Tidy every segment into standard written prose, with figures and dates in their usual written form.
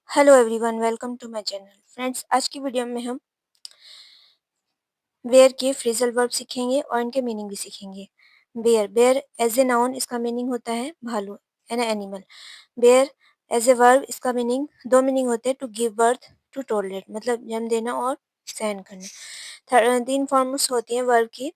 Hello everyone, welcome to my channel. Friends, आज की video में हम वेयर के फ्रेजल वर्ब सीखेंगे और इनके मीनिंग भी सीखेंगे। Bear bear as a noun, इसका मीनिंग होता है भालू, an animal. Bear as a verb, इसका मीनिंग दो मीनिंग होते हैं, to give birth, to tolerate, मतलब जन्म देना और सहन करना। तीन फॉर्म्स होती हैं वर्ब की।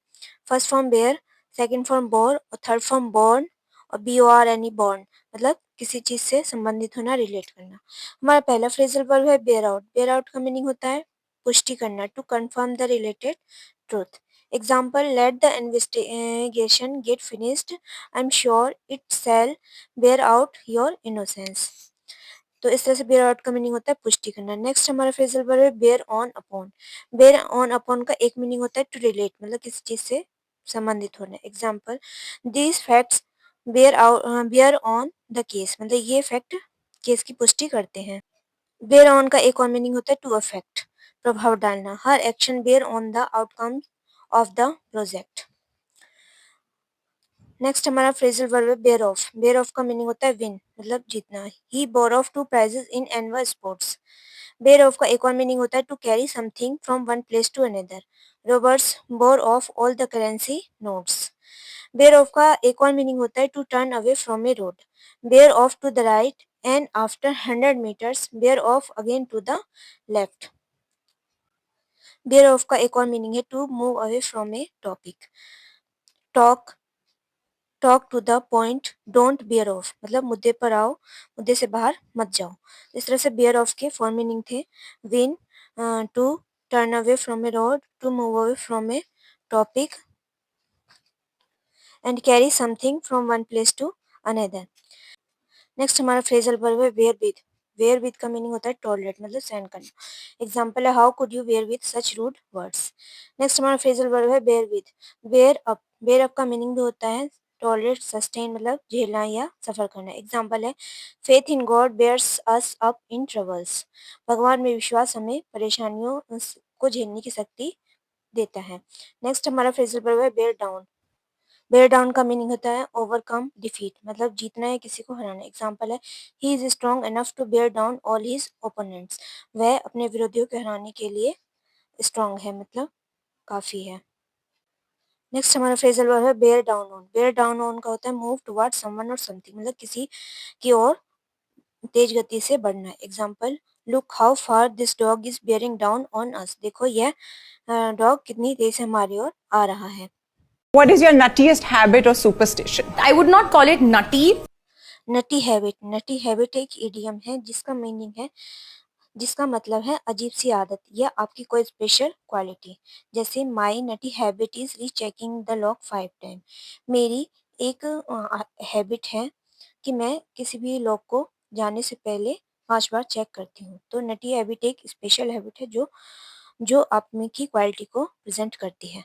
First form bear, second form bore और थर्ड फॉर्म बॉर्न और BORN बॉर्न, मतलब किसी चीज से संबंधित होना, रिलेट करना। हमारा पहला फ्रेजल वर्ब है बेयर आउट। बेयर आउट का मीनिंग होता है पुष्टि करना, to confirm the related truth. Example, let the investigation get finished, I am sure it shall bear out your innocence. तो इस तरह से बेयर आउट का मीनिंग होता है पुष्टि करना। नेक्स्ट हमारा फ्रेजल वर्ब है bear on upon. Bear on upon का एक मीनिंग होता है टू रिलेट, मतलब किसी चीज से संबंधित होना। Example, these facts bear on the case, मतलब ये फैक्ट केस की पुष्टि करते हैं। बेयर ऑन का एक और मीनिंग होता है टू अफेक्ट, प्रभाव डालना। हर action bear on the outcome of the project. Next हमारा फ्रेजल वर्ब है बेयर ऑफ। बेयर ऑफ का मीनिंग होता है विन, मतलब जीतना। He bore off 2 prizes in annual sports. Bear off का एक और मीनिंग होता है to carry something from one place to another. Robbers bore off all the currency notes. Bear off का एक और मीनिंग होता है to turn away from a road. Bear off to the right and after 100 meters bear off again to the left. Bear off का एक और meaning है to move away from a topic. Talk talk to the point, don't bear off, मतलब मुद्दे पर आओ, मुद्दे से बाहर मत जाओ। इस तरह से बेयर ऑफ के फोर मीनिंग थे: win, to turn away from a road, to move away from a topic and carry something from one place to another. Next हमारा फ्रेजल वर्ब है वेयर विद। वेयर विद का meaning होता है tolerate, मतलब सहन करना। Example है, how could you wear with such rude words. Next हमारा फ्रेजल वर्ब है bear with. Bear up. Bear up का मीनिंग भी होता है टॉलरेट, सस्टेन, मतलब झेलना या सफर करना। एग्जाम्पल है, faith in God bears us up in troubles. भगवान में विश्वास हमें परेशानियों को झेलने की शक्ति देता है। नेक्स्ट हमारा फ्रेजल वर्ब है बेयर डाउन। बेयर डाउन का मीनिंग होता है ओवरकम, डिफीट, मतलब जीतना है, किसी को हराना। एग्जाम्पल है, he is strong enough to bear down all his opponents. वह अपने विरोधियों को हराने के लिए स्ट्रॉन्ग है, मतलब काफी है। नेक्स्ट हमारा फ्रेजल वर्ब है bear down on. Bear down on का होता है मूव टुवर्ड्स समवन और समथिंग, मतलब किसी की ओर तेज गति से बढ़ना। Example, look how far this dog is bearing down on us. देखो यह डॉग कितनी तेज से हमारी ओर आ रहा है। What is your nuttiest habit or superstition? I would not call it nutty. Nutty habit. Nutty habit एक इडियम है जिसका मीनिंग है, जिसका मतलब है अजीब सी आदत या आपकी कोई स्पेशल क्वालिटी। जैसे, my nutty habit is rechecking the lock 5 time. मेरी एक हैबिट है कि मैं किसी भी लॉक को जाने से पहले 5 बार चेक करती हूँ। तो नटी हैबिट एक स्पेशल हैबिट है जो जो आप में की क्वालिटी को प्रेजेंट करती है।